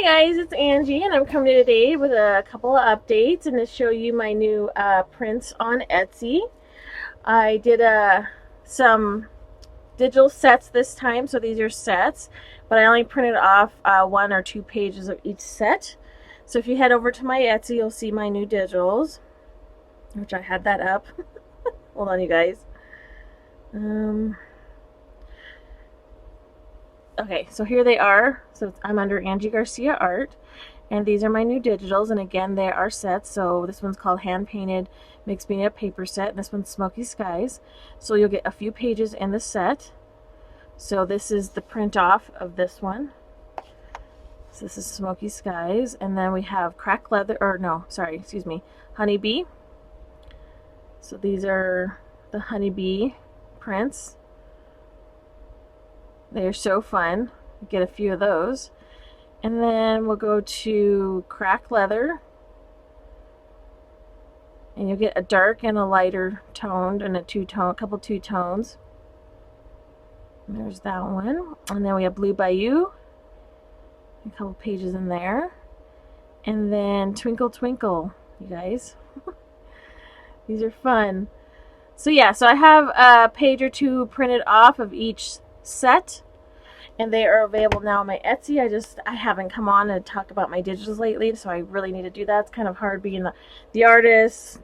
Hi guys, it's Angie and I'm coming today with a couple of updates and to show you my new prints on Etsy. I did some digital sets this time, so these are sets, but I only printed off 1 or 2 pages of each set. So if you head over to my Etsy, you'll see my new digitals, which I had that up. Hold on, you guys. Okay, so here they are. So I'm under Angie Garcia Art, and these are my new digitals, and again, they are sets. So this one's called Hand Painted Mixed Media Paper Set, and this one's Smoky Skies. So you'll get a few pages in the set. So this is the print off of this one. So this is Smoky Skies, and then we have Crack Leather, or no, sorry, excuse me, Honeybee. So these are the Honeybee prints. They're so fun. Get a few of those. And then we'll go to Crack Leather. And you'll get a dark and a lighter toned and a couple two tones. And there's that one. And then we have Blue Bayou. A couple pages in there. And then Twinkle Twinkle, you guys. These are fun. So yeah, so I have a page or two printed off of each set, and they are available now on my Etsy. I haven't come on and talked about my digitals lately, so I really need to do that. It's kind of hard being the artist,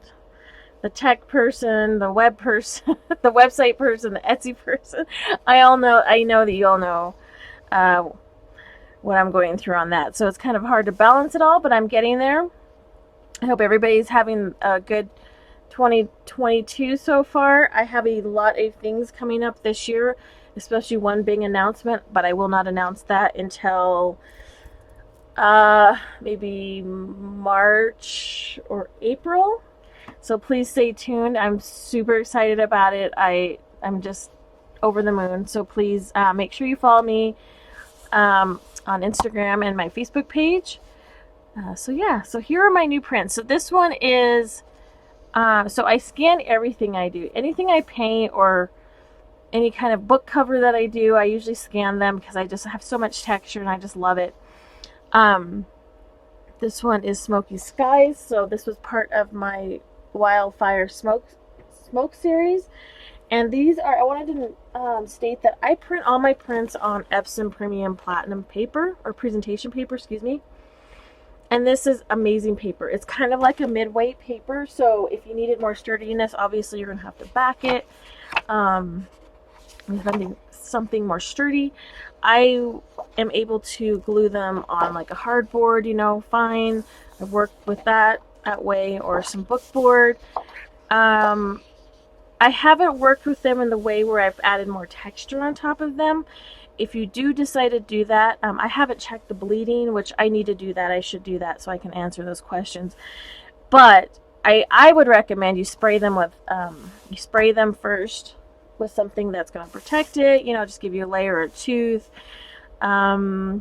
the tech person, the web person, the website person, the Etsy person. I know that you all know what I'm going through on that, so it's kind of hard to balance it all, but I'm getting there. I hope everybody's having a good 2022 so far. I have a lot of things coming up this year, especially one big announcement, but I will not announce that until maybe March or April. So please stay tuned. I'm super excited about it. I'm just over the moon. So please make sure you follow me on Instagram and my Facebook page. So yeah, so here are my new prints. So this one is, so I scan everything I do. Anything I paint or any kind of book cover that I do, I usually scan them because I just have so much texture and I just love it. This one is Smoky Skies, so this was part of my Wildfire Smoke series. And these are, I wanted to state that I print all my prints on Epson Premium Platinum paper, or presentation paper, excuse me. And this is amazing paper. It's kind of like a mid-weight paper, so if you needed more sturdiness, obviously you're going to have to back it. Something more sturdy. I am able to glue them on like a hardboard, fine. I've worked with that way, or some book board. I haven't worked with them in the way where I've added more texture on top of them. If you do decide to do that, I haven't checked the bleeding, which I need to do that. I should do that so I can answer those questions. But I would recommend you spray them with, you spray them first with something that's going to protect it, just give you a layer or tooth.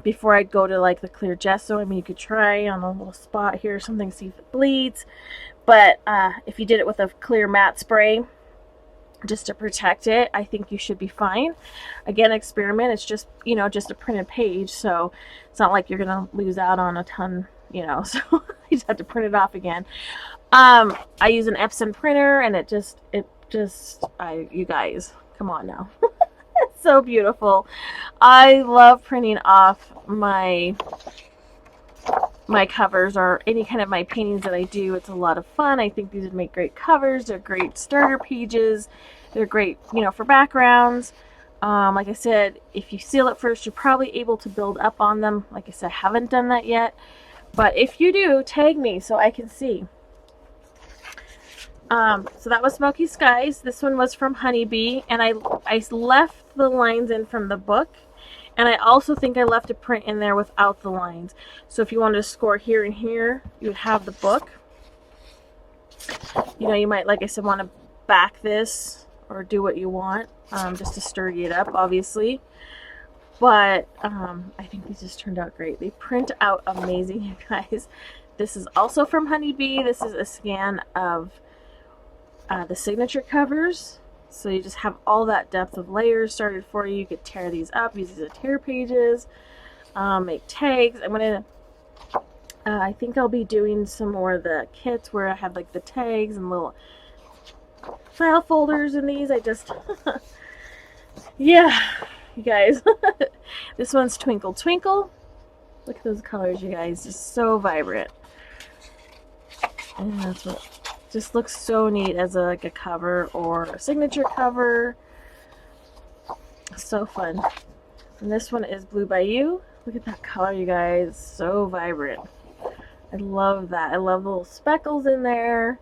Before I'd go to like the clear gesso, you could try on a little spot here or something, see if it bleeds. But if you did it with a clear matte spray, just to protect it, I think you should be fine. Again, experiment. It's just, just a printed page, so it's not like you're gonna lose out on a ton, so you just have to print it off again. I use an Epson printer, and you guys, come on now. It's so beautiful. I love printing off my covers or any kind of my paintings that I do. It's a lot of fun. I think these would make great covers. They're great starter pages. They're great, for backgrounds. Like I said, if you seal it first, you're probably able to build up on them. Like I said, I haven't done that yet. But if you do, tag me so I can see. So that was Smoky Skies. This one was from Honeybee, and I left the lines in from the book. And I also think I left a print in there without the lines. So if you wanted to score here and here, you would have the book. You might, like I said, want to back this or do what you want, just to sturdy it up, obviously. But I think these just turned out great. They print out amazing, you guys. This is also from Honeybee. This is a scan of the signature covers. So you just have all that depth of layers started for you. You could tear these up, use these as tear pages, make tags. I'm going to I think I'll be doing some more of the kits where I have like the tags and little file folders in these. I just, yeah, you guys. This one's Twinkle Twinkle. Look at those colors, you guys. Just so vibrant. And that's what just looks so neat as like a cover or a signature cover. So fun. And this one is Blue Bayou. Look at that color, you guys. So vibrant. I love that. I love the little speckles in there.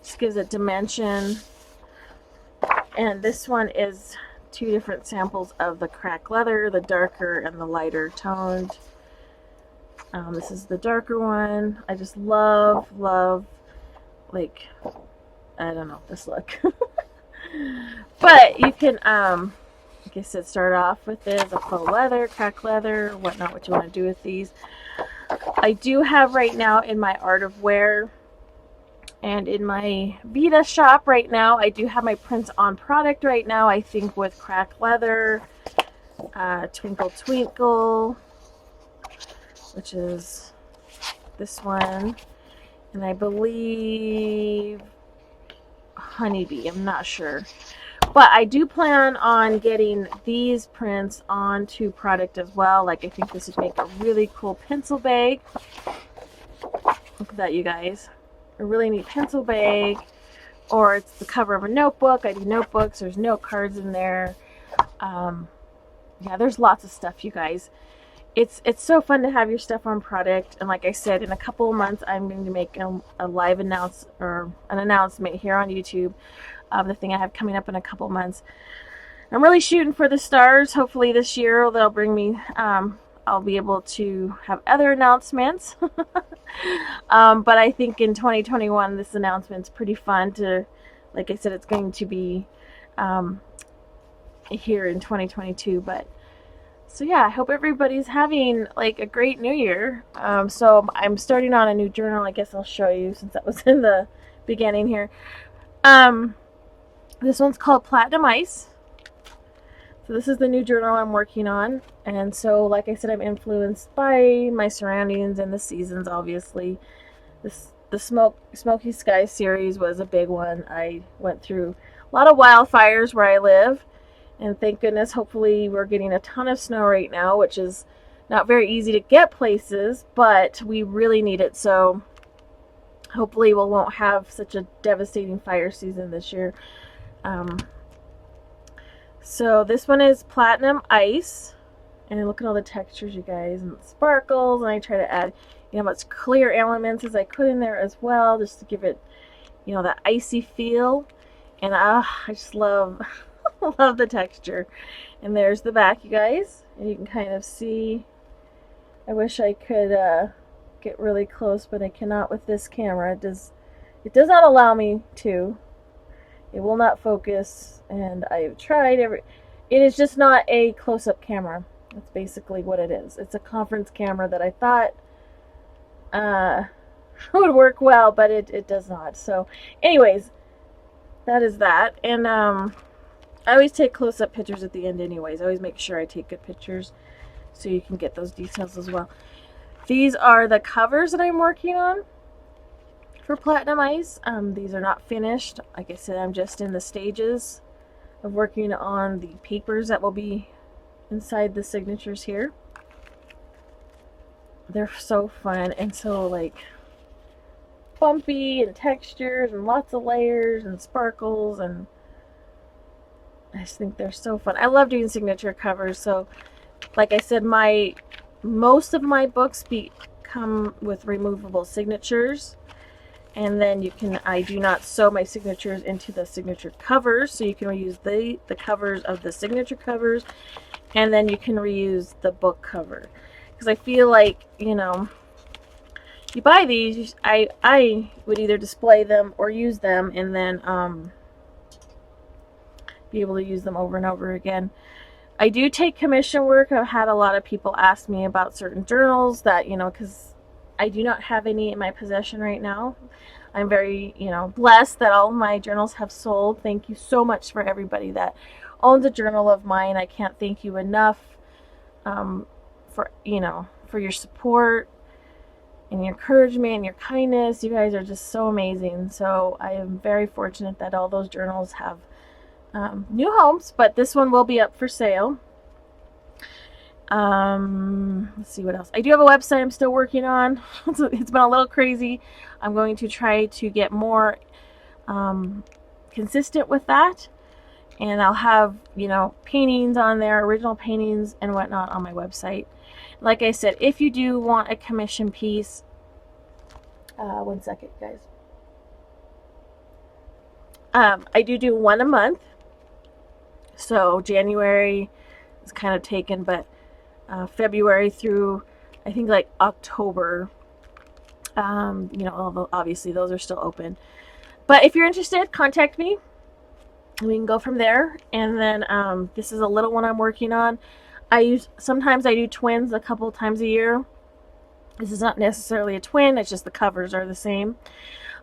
Just gives it dimension. And this one is 2 different samples of the cracked leather, the darker and the lighter toned. This is the darker one. I just love, like, I don't know, this look. But you can, like I said, start off with this, a faux leather, cracked leather, whatnot, what you want to do with these. I do have right now in my Art of Wear and in my Vita shop right now, I do have my prints on product right now, I think with cracked leather, Twinkle Twinkle, which is this one, and I believe Honeybee, I'm not sure. But I do plan on getting these prints onto product as well. Like, I think this would make a really cool pencil bag. Look at that, you guys. A really neat pencil bag. Or it's the cover of a notebook. I do notebooks. There's note cards in there. Yeah, there's lots of stuff, you guys. It's so fun to have your stuff on product. And like I said, in a couple of months, I'm going to make a live an announcement here on YouTube of the thing I have coming up in a couple months. I'm really shooting for the stars. Hopefully this year they'll bring me, I'll be able to have other announcements. But I think in 2021 this announcement's pretty fun to, like I said, it's going to be here in 2022. But so yeah, I hope everybody's having like a great new year. So I'm starting on a new journal. I guess I'll show you since that was in the beginning here. This one's called Platinum Ice. So this is the new journal I'm working on. And so, like I said, I'm influenced by my surroundings and the seasons, obviously. The Smoky Sky series was a big one. I went through a lot of wildfires where I live. And thank goodness, hopefully we're getting a ton of snow right now, which is not very easy to get places, but we really need it. So hopefully we won't have such a devastating fire season this year. So this one is Platinum Ice, and look at all the textures, you guys, and sparkles, and I try to add, much clear elements as I could in there as well, just to give it, that icy feel. And I just love love the texture. And there's the back, you guys, and you can kind of see. I wish I could get really close, but I cannot with this camera. It does not allow me to. It will not focus, and I've tried it is just not a close-up camera. That's basically what it is. It's a conference camera that I thought would work well, but it does not. So anyways, that is that. And I always take close-up pictures at the end anyways. I always make sure I take good pictures so you can get those details as well. These are the covers that I'm working on for Platinum Ice. These are not finished. Like I said, I'm just in the stages of working on the papers that will be inside the signatures here. They're so fun and so like bumpy and textures and lots of layers and sparkles, and I just think they're so fun. I love doing signature covers. So like I said, most of my books come with removable signatures. And then I do not sew my signatures into the signature covers, so you can reuse the covers of the signature covers, and then you can reuse the book cover. Because I feel like, you buy these, I would either display them or use them, and then be able to use them over and over again. I do take commission work. I've had a lot of people ask me about certain journals that, because I do not have any in my possession right now. I'm very, blessed that all of my journals have sold. Thank you so much for everybody that owns a journal of mine. I can't thank you enough for your support. and your encouragement and your kindness. You guys are just so amazing. So I am very fortunate that all those journals have new homes, but this one will be up for sale. Let's see what else. I do have a website I'm still working on. It's been a little crazy. I'm going to try to get more consistent with that, and I'll have, you know, paintings on there, original paintings and whatnot on my website. Like I said, if you do want a commission piece, one second, guys. I do one a month. So January is kind of taken, but February through I think like October, you know, obviously those are still open. But if you're interested, contact me. We can go from there. And then this is a little one I'm working on. Sometimes I do twins a couple times a year. This is not necessarily a twin, it's just the covers are the same.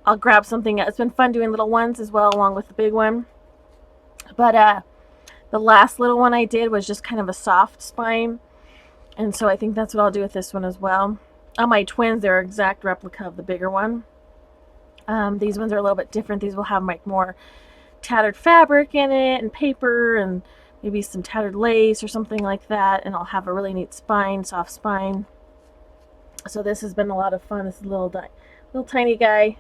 I'll grab something. It's been fun doing little ones as well, along with the big one. But the last little one I did was just kind of a soft spine. And so I think that's what I'll do with this one as well. On my twins, they're an exact replica of the bigger one. These ones are a little bit different. These will have like more tattered fabric in it and paper and maybe some tattered lace or something like that. And I'll have a really neat spine, soft spine. So this has been a lot of fun. This is a little tiny guy.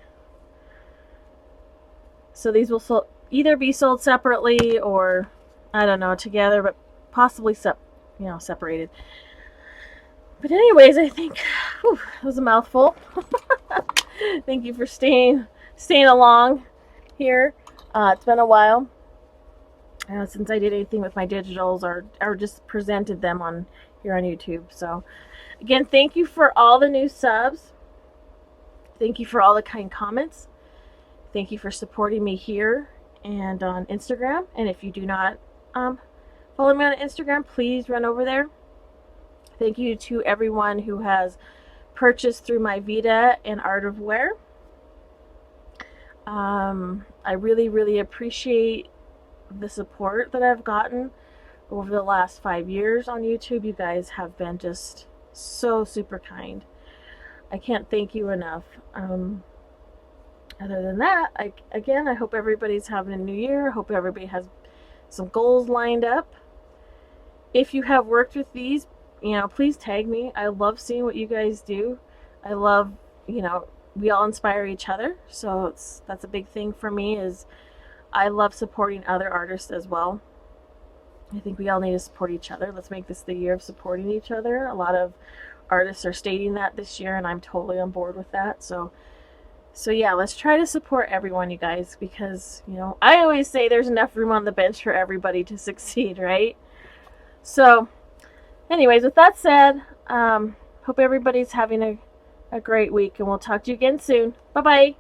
So these will either be sold separately or, I don't know, together, but possibly separated. But anyways, I think that was a mouthful. Thank you for staying along here. It's been a while since I did anything with my digitals or just presented them here on YouTube. So again, thank you for all the new subs. Thank you for all the kind comments. Thank you for supporting me here and on Instagram. And if you do not follow me on Instagram, please run over there. Thank you to everyone who has purchased through my Vita and Art of Wear. I really, really appreciate the support that I've gotten over the last 5 years on YouTube. You guys have been just so super kind. I can't thank you enough. Other than that, I hope everybody's having a new year. I hope everybody has some goals lined up. If you have worked with these, you know, please tag me. I love seeing what you guys do. I love, you know, we all inspire each other. So that's a big thing for me, is I love supporting other artists as well. I think we all need to support each other. Let's make this the year of supporting each other. A lot of artists are stating that this year, and I'm totally on board with that. So yeah, let's try to support everyone, you guys, because, you know, I always say there's enough room on the bench for everybody to succeed, right? So anyways, with that said, hope everybody's having a great week, and we'll talk to you again soon. Bye-bye.